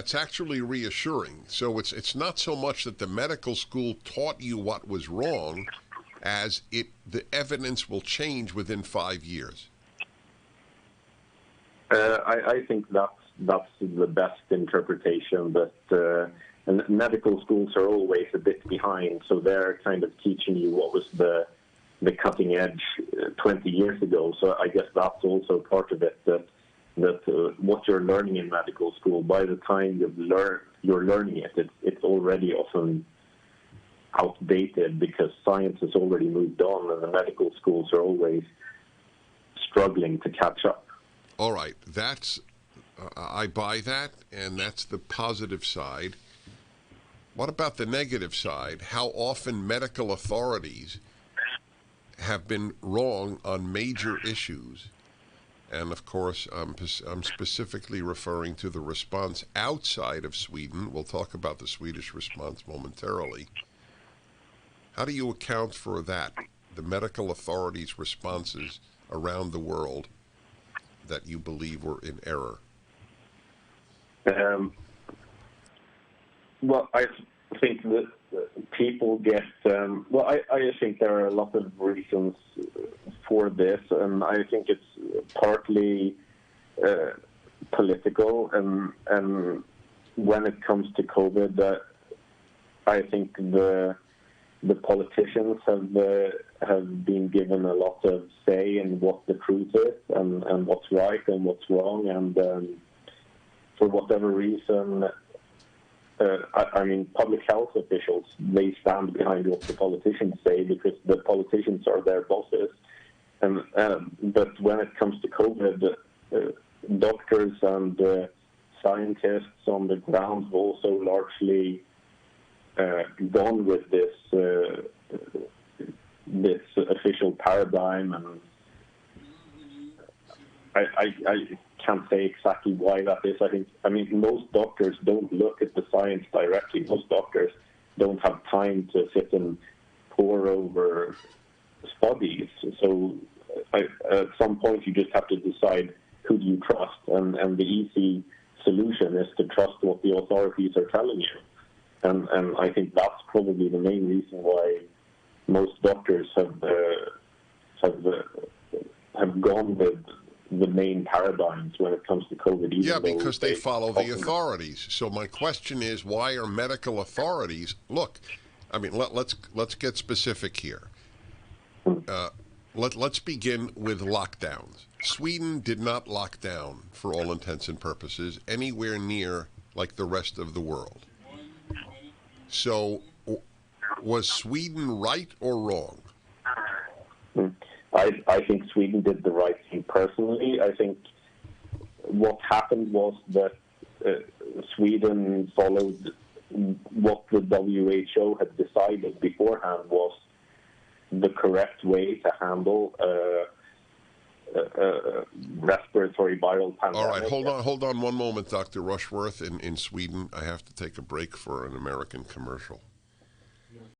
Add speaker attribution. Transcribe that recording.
Speaker 1: It's actually reassuring. So it's not so much that the medical school taught you what was wrong, as the evidence will change within 5 years.
Speaker 2: I think that's the best interpretation. But and medical schools are always a bit behind, so they're kind of teaching you what was the cutting edge 20 years ago. So I guess that's also part of it, that what you're learning in medical school, by the time you're learning it's already often outdated, because science has already moved on, and the medical schools are always struggling to catch up.
Speaker 1: All right, I buy that, and that's the positive side. What about the negative side? How often medical authorities have been wrong on major issues? And of course, I'm specifically referring to the response outside of Sweden. We'll talk about the Swedish response momentarily. How do you account for that, the medical authorities' responses around the world that you believe were in error?
Speaker 2: Well, I think that people get... I think there are a lot of reasons for this, and I think it's partly political, and when it comes to COVID, I think the politicians have been given a lot of say in what the truth is, and what's right and what's wrong, and for whatever reason, I mean, public health officials, they stand behind what the politicians say, because the politicians are their bosses. But when it comes to COVID, doctors and scientists on the ground have also largely gone with this official paradigm, and I can't say exactly why that is. I mean, most doctors don't look at the science directly. Most doctors don't have time to sit and pore over studies. So at some point, you just have to decide who do you trust, and the easy solution is to trust what the authorities are telling you. And I think that's probably the main reason why most doctors have gone with the main paradigms when it comes to COVID.
Speaker 1: Yeah, because they follow the authorities. So my question is, why are medical authorities... Look, I mean, let's get specific here. Let's begin with lockdowns. Sweden did not lock down, for all intents and purposes, anywhere near like the rest of the world. So, was Sweden right or wrong?
Speaker 2: I think Sweden did the right thing personally. I think what happened was that Sweden followed what the WHO had decided beforehand was the correct way to handle respiratory viral pandemic.
Speaker 1: All right, hold on one moment, Dr. Rushworth. In Sweden, I have to take a break for an American commercial.